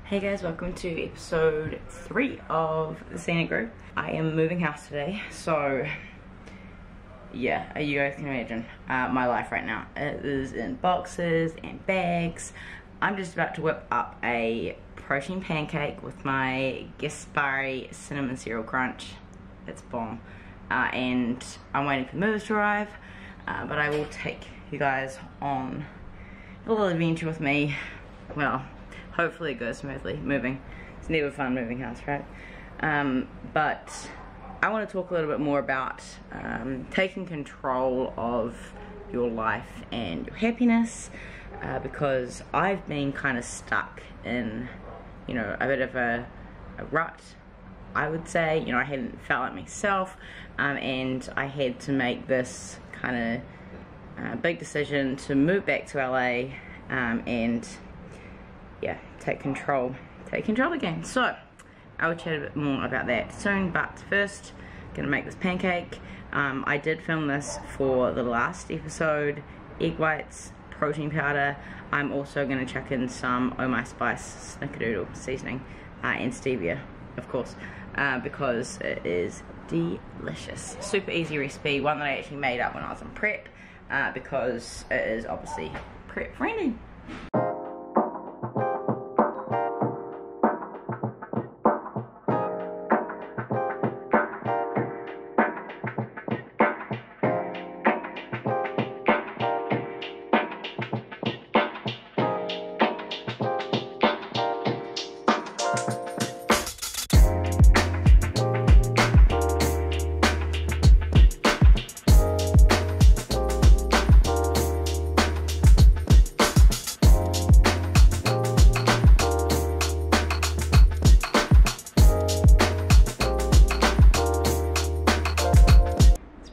Hey guys, welcome to episode 3 of the Scenic group. I am moving house today, so yeah, you guys can imagine my life right now. It is in boxes and bags. I'm just about to whip up a protein pancake with my Gaspari cinnamon cereal crunch. It's bomb. And I'm waiting for the movers to arrive, but I will take you guys on a little adventure with me. Well, hopefully it goes smoothly. Moving, it's never fun moving house, right? But I want to talk a little bit more about taking control of your life and your happiness, because I've been kind of stuck in, you know, a bit of a rut, I would say. You know, I hadn't felt like myself, and I had to make this kind of big decision to move back to LA, and yeah, take control again. So I will chat a bit more about that soon, but first gonna make this pancake. I did film this for the last episode. Egg whites, protein powder. I'm also gonna chuck in some Oh My Spice snickerdoodle seasoning, and stevia, of course, because it is delicious. Super easy recipe, one that I actually made up when I was in prep, because it is obviously prep friendly.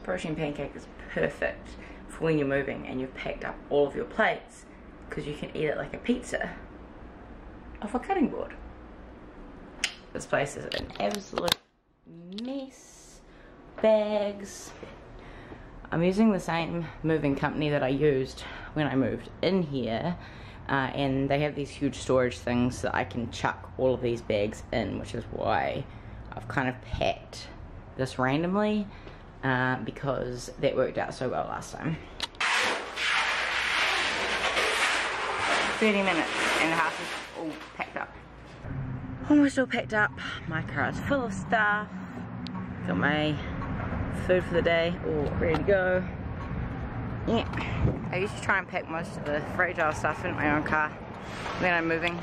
Protein pancake is perfect for when you're moving and you've packed up all of your plates, because you can eat it like a pizza off a cutting board. This place is an absolute mess. Bags. I'm using the same moving company that I used when I moved in here, and they have these huge storage things that I can chuck all of these bags in, which is why I've kind of packed this randomly. Because that worked out so well last time. 30 minutes and the house is all packed up. Almost all packed up. My car is full of stuff. Got my food for the day all ready to go. Yeah, I used to try and pack most of the fragile stuff in my own car when I'm moving.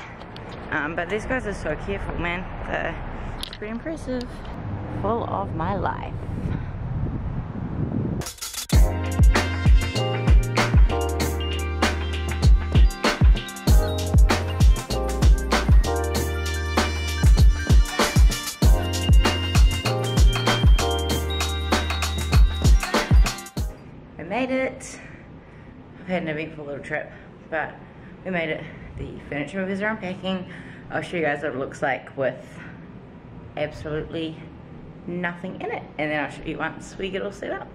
But these guys are so careful, man. They're pretty impressive. Full of my life. Made it. I've had an eventful little trip, but we made it. The furniture movers are unpacking. I'll show you guys what it looks like with absolutely nothing in it, and then I'll show you once we get all set up.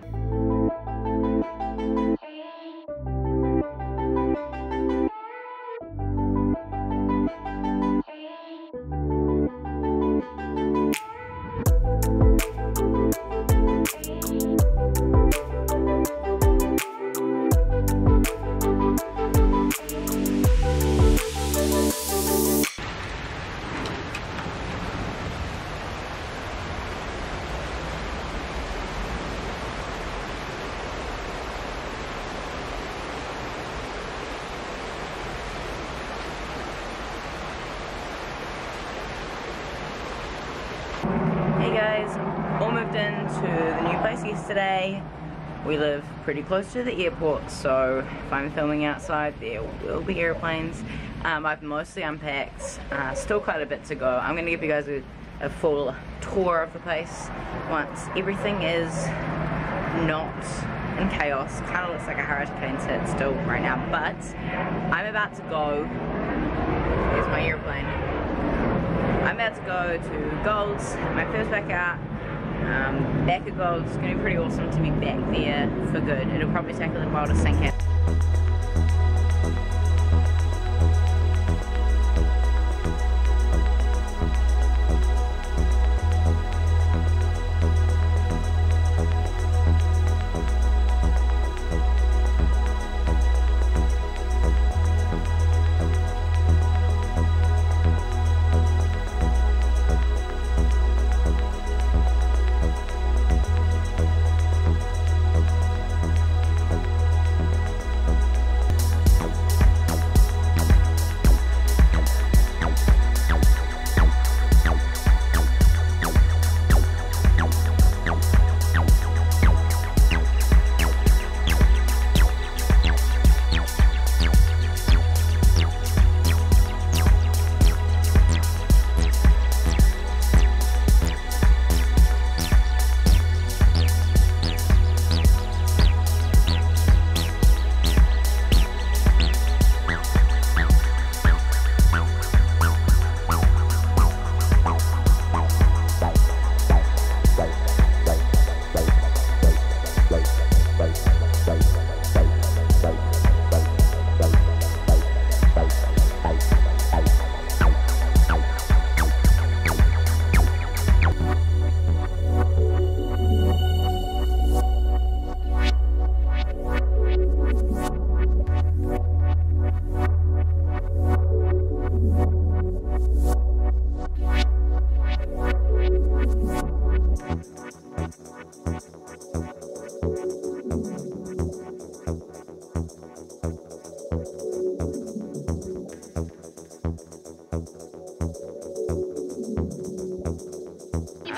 Hey guys, all moved into the new place yesterday. We live pretty close to the airport, so if I'm filming outside there will be airplanes. I've mostly unpacked, still quite a bit to go. I'm going to give you guys a full tour of the place once everything is not in chaos. Kind of looks like a hurricane hit still right now, but I'm about to go. Here's my airplane. I'm about to go to Gold's, my first back out. Back at Gold's, it's going to be pretty awesome to be back there for good. It'll probably take a little while to sink in.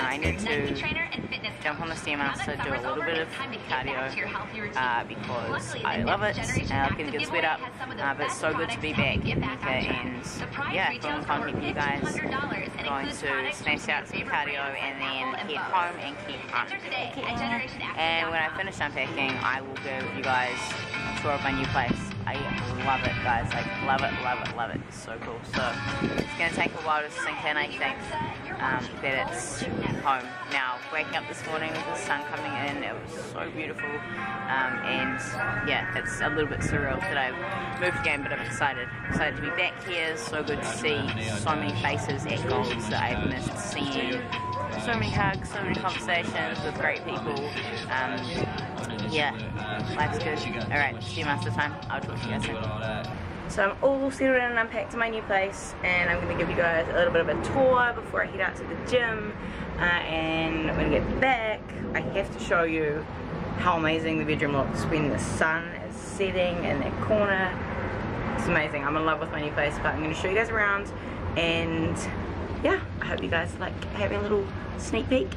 I need to jump on the Stairmaster, do a little bit of cardio because I love it and I can get sweat up, but it's so good to be back. Okay, and yeah, film content for you guys. Going to smash out some cardio and then head home and keep unpacking. And when I finish unpacking, I will give you guys a tour of my new place. I love it, guys. Like, love it, love it, love it. It's so cool. So it's going to take a while to sink in, I think, that it's home. Now, waking up this morning with the sun coming in, it was so beautiful. And yeah, it's a little bit surreal that I've moved again, but I'm excited. Excited to be back here. So good to see so many faces at Golds that I've missed seeing. So many hugs, so many conversations with great people. Yeah, life's good. Alright, Stairmaster time. I'll talk to you guys soon. So I'm all settled in and unpacked to my new place, and I'm going to give you guys a little bit of a tour before I head out to the gym. And when I get back, I have to show you how amazing the bedroom looks when the sun is setting in that corner. It's amazing. I'm in love with my new place, but I'm going to show you guys around, and yeah, I hope you guys like having a little sneak peek.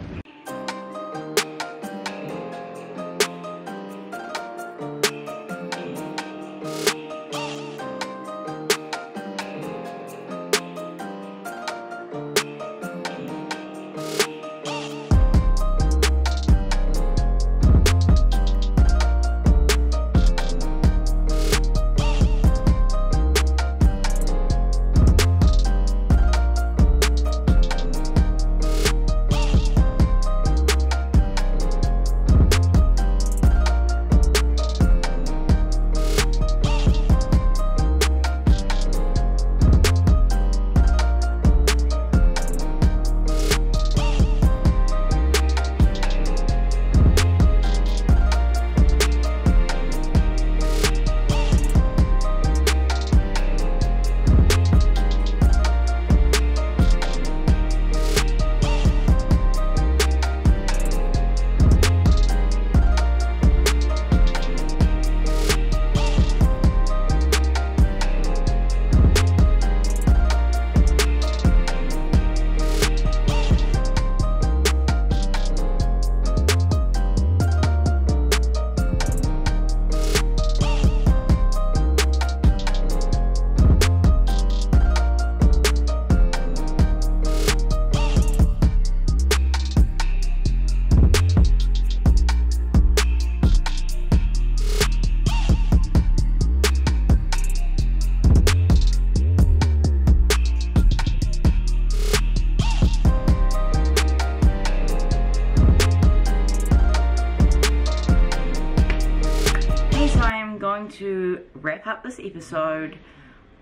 To wrap up this episode,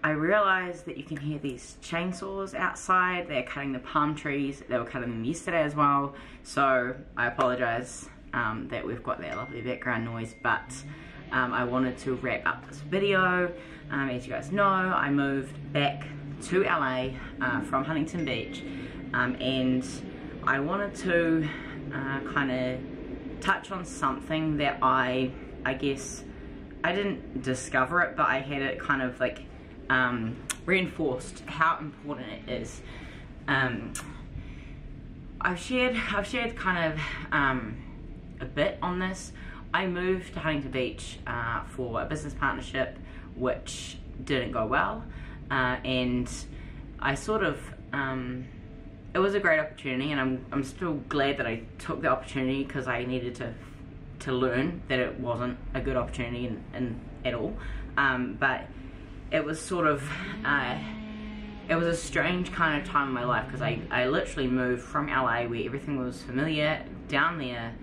I realized that you can hear these chainsaws outside. They're cutting the palm trees. They were cutting them yesterday as well, so I apologize that we've got that lovely background noise, but I wanted to wrap up this video. As you guys know, I moved back to LA from Huntington Beach, and I wanted to kind of touch on something that I guess I didn't discover it, but I had it kind of like reinforced how important it is. I've shared kind of a bit on this. I moved to Huntington Beach for a business partnership which didn't go well, and I sort of it was a great opportunity, and I'm still glad that I took the opportunity, because I needed to learn that it wasn't a good opportunity at all. But it was sort of it was a strange kind of time in my life, because I literally moved from LA where everything was familiar down there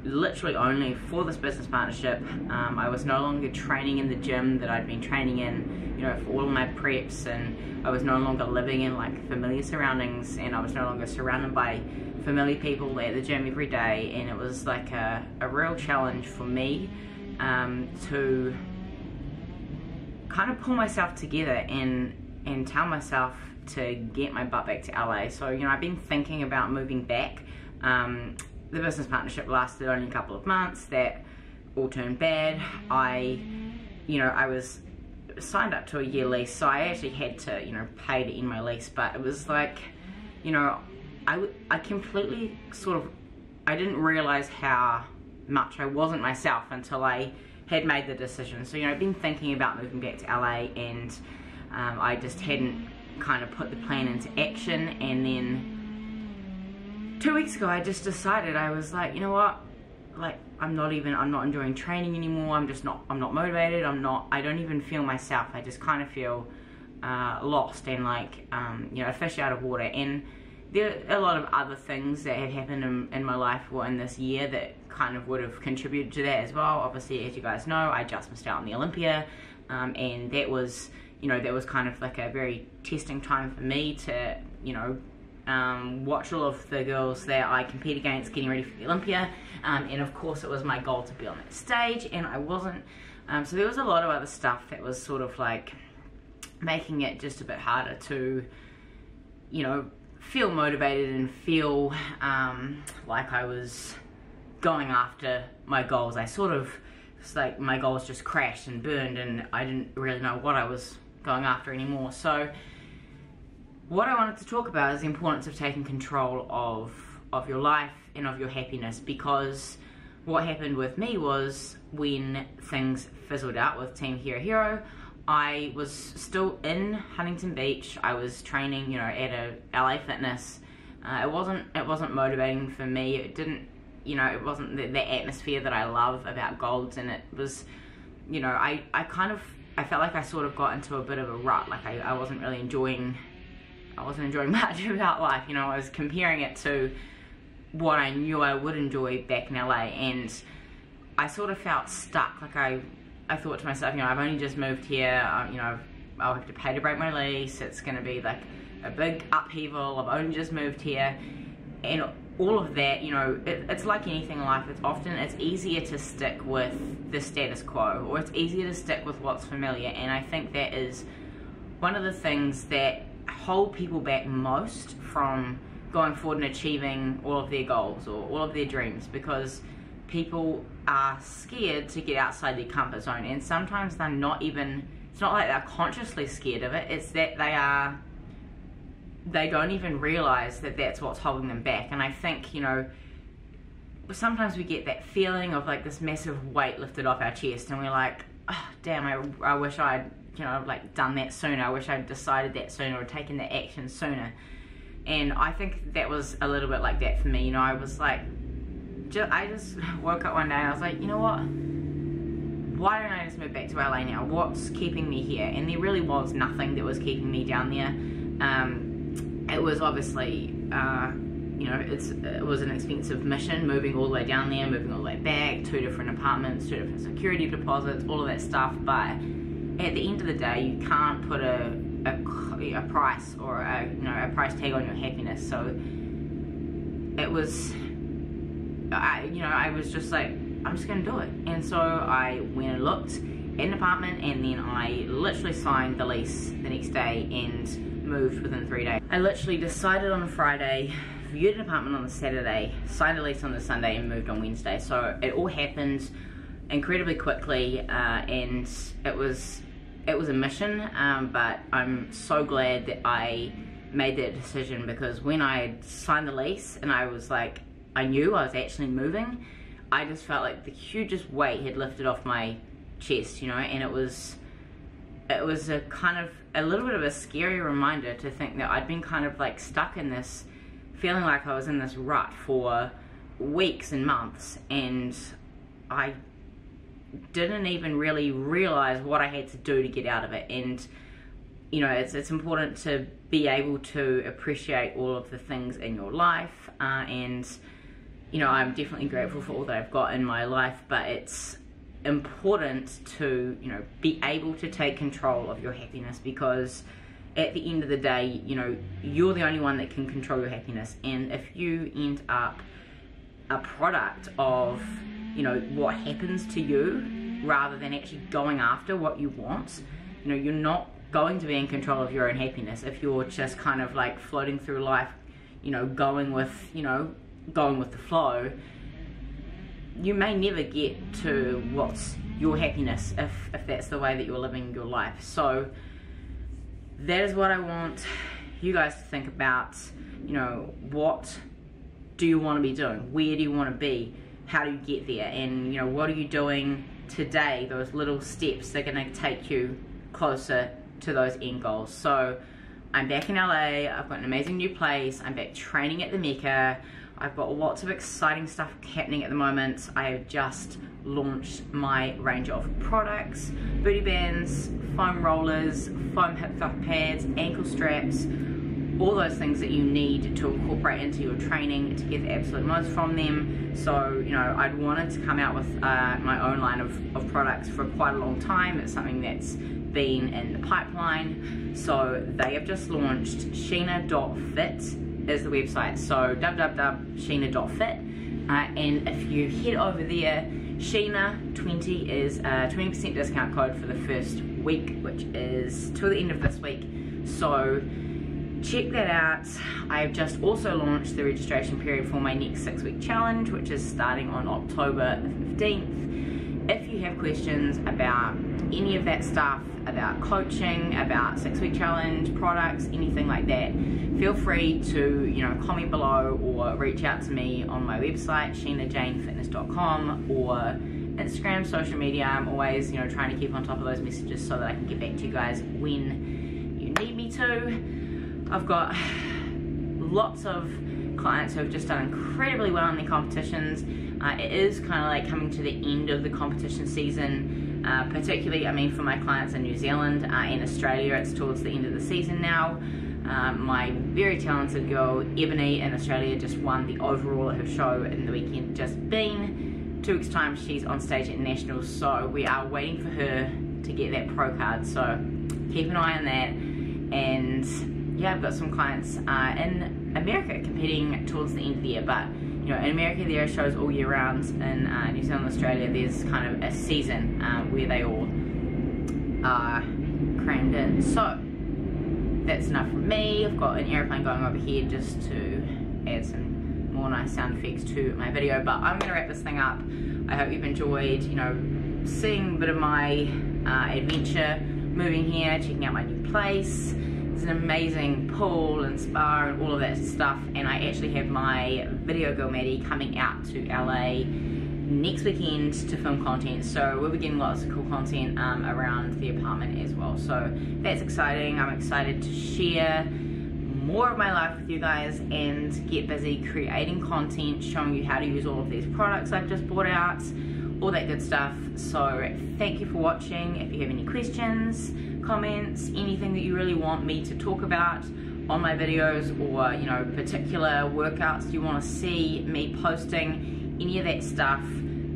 literally only for this business partnership. I was no longer training in the gym that I'd been training in, you know, for all of my preps, and I was no longer living in like familiar surroundings, and I was no longer surrounded by familiar people at the gym every day. And it was like a real challenge for me to kind of pull myself together and tell myself to get my butt back to LA. So, you know, I've been thinking about moving back. The business partnership lasted only a couple of months. That all turned bad. I was signed up to a year lease, so I actually had to, you know, pay to end my lease, but it was like, you know, I completely sort of, I didn't realize how much I wasn't myself until I had made the decision. So, you know, I've been thinking about moving back to LA, and I just hadn't kind of put the plan into action. And then 2 weeks ago I just decided, I was like, you know what, like, I'm not enjoying training anymore. I'm not motivated. I don't even feel myself. I just kind of feel lost and like, you know, a fish out of water. And there are a lot of other things that have happened in my life or in this year that kind of would have contributed to that as well. Obviously, as you guys know, I just missed out on the Olympia, and that was, you know, that was kind of like a very testing time for me to, you know, watch all of the girls that I compete against getting ready for the Olympia, and of course it was my goal to be on that stage, and I wasn't. So there was a lot of other stuff that was sort of like making it just a bit harder to, you know, feel motivated and feel like I was going after my goals. I sort of, it's like my goals just crashed and burned, and I didn't really know what I was going after anymore. So what I wanted to talk about is the importance of taking control of your life and of your happiness, because what happened with me was when things fizzled out with Team Hero, I was still in Huntington Beach. I was training, you know, at a LA Fitness. It wasn't motivating for me. It didn't, you know, it wasn't the atmosphere that I love about Golds, and it was, you know, I felt like I sort of got into a bit of a rut. Like I wasn't really enjoying much about life. You know, I was comparing it to what I knew I would enjoy back in LA, and I sort of felt stuck. Like I thought to myself, you know, I've only just moved here, you know, I'll have to pay to break my lease, it's going to be like a big upheaval, I've only just moved here, and all of that, you know, it's like anything in life, it's easier to stick with the status quo, or it's easier to stick with what's familiar, and I think that is one of the things that hold people back most from going forward and achieving all of their goals or all of their dreams, because people are scared to get outside their comfort zone, and sometimes they're not even, it's not like they're consciously scared of it, it's that they don't even realize that that's what's holding them back. And I think, you know, sometimes we get that feeling of like this massive weight lifted off our chest, and we're like, oh, damn, I wish I'd, you know, like done that sooner, I wish I'd decided that sooner or taken that action sooner. And I think that was a little bit like that for me. You know, I was like, I just woke up one day and I was like, you know what, why don't I just move back to LA now? What's keeping me here? And there really was nothing that was keeping me down there. It was obviously, you know, it was an expensive mission, moving all the way down there, moving all the way back, 2 different apartments, 2 different security deposits, all of that stuff. But at the end of the day, you can't put a price or a price tag on your happiness. So it was, I was just like, I'm just gonna do it. And so I went and looked at an apartment, and then I literally signed the lease the next day and moved within 3 days. I literally decided on a Friday, viewed an apartment on the Saturday, signed a lease on the Sunday, and moved on Wednesday. So it all happened incredibly quickly, and it was a mission, but I'm so glad that I made that decision, because when I signed the lease and I was like, I knew I was actually moving, I just felt like the hugest weight had lifted off my chest, you know. And it was a kind of a little bit of a scary reminder to think that I'd been kind of like stuck in this, feeling like I was in this rut for weeks and months, and I didn't even really realize what I had to do to get out of it. And you know, it's important to be able to appreciate all of the things in your life, and you know, I'm definitely grateful for all that I've got in my life, but it's important to, you know, be able to take control of your happiness, because at the end of the day, you know, you're the only one that can control your happiness. And if you end up a product of, you know, what happens to you rather than actually going after what you want, you know, you're not going to be in control of your own happiness if you're just kind of like floating through life, you know, going with the flow. You may never get to what's your happiness if that's the way that you're living your life. So that is what I want you guys to think about. You know, what do you want to be doing? Where do you want to be? How do you get there? And you know, what are you doing today? Those little steps that are going to take you closer to those end goals. So I'm back in LA, I've got an amazing new place, I'm back training at the Mecca, I've got lots of exciting stuff happening at the moment. I have just launched my range of products, booty bands, foam rollers, foam hip fluff pads, ankle straps, all those things that you need to incorporate into your training to get the absolute most from them. So, you know, I'd wanted to come out with my own line of products for quite a long time. It's something that's been in the pipeline. So they have just launched Sheena.fit is the website. So www.sheena.fit. And if you head over there, Sheena20 is a 20% discount code for the first week, which is till the end of this week. So check that out. I've just also launched the registration period for my next 6-week challenge, which is starting on October 15th. If you have questions about any of that stuff, about coaching, about 6-week challenge, products, anything like that, feel free to, you know, comment below or reach out to me on my website, sheenajanefitness.com, or Instagram, social media. I'm always, you know, trying to keep on top of those messages so that I can get back to you guys when you need me to. I've got lots of clients who have just done incredibly well in their competitions. It is kind of like coming to the end of the competition season, particularly, I mean, for my clients in New Zealand and Australia, it's towards the end of the season now. My very talented girl, Ebony, in Australia just won the overall at her show in the weekend just been. 2 weeks' time, she's on stage at Nationals, so we are waiting for her to get that pro card, so keep an eye on that. And yeah, I've got some clients in America competing towards the end of the year, but you know, in America there are shows all year round. In New Zealand, Australia, there's kind of a season where they all are crammed in. So that's enough from me. I've got an airplane going overhead just to add some more nice sound effects to my video, but I'm gonna wrap this thing up. I hope you've enjoyed, you know, seeing a bit of my adventure, moving here, checking out my new place. There's an amazing pool and spa and all of that stuff, and I actually have my video girl Maddie coming out to LA next weekend to film content, so we'll be getting lots of cool content around the apartment as well. So that's exciting. I'm excited to share more of my life with you guys and get busy creating content, showing you how to use all of these products I've just bought out, all that good stuff. So thank you for watching. If you have any questions, comments, anything that you really want me to talk about on my videos, or you know, particular workouts you want to see me posting, any of that stuff,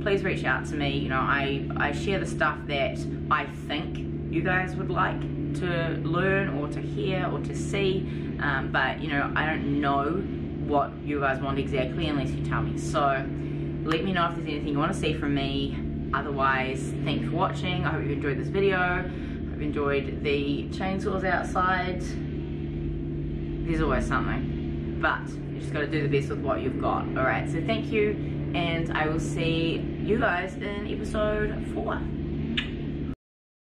please reach out to me. You know, I share the stuff that I think you guys would like to learn or to hear or to see, but you know, I don't know what you guys want exactly unless you tell me. So let me know if there's anything you want to see from me. Otherwise, thanks for watching. I hope you enjoyed this video. I hope you enjoyed the chainsaws outside. There's always something, but you just got to do the best with what you've got. Alright, so thank you, and I will see you guys in episode 4.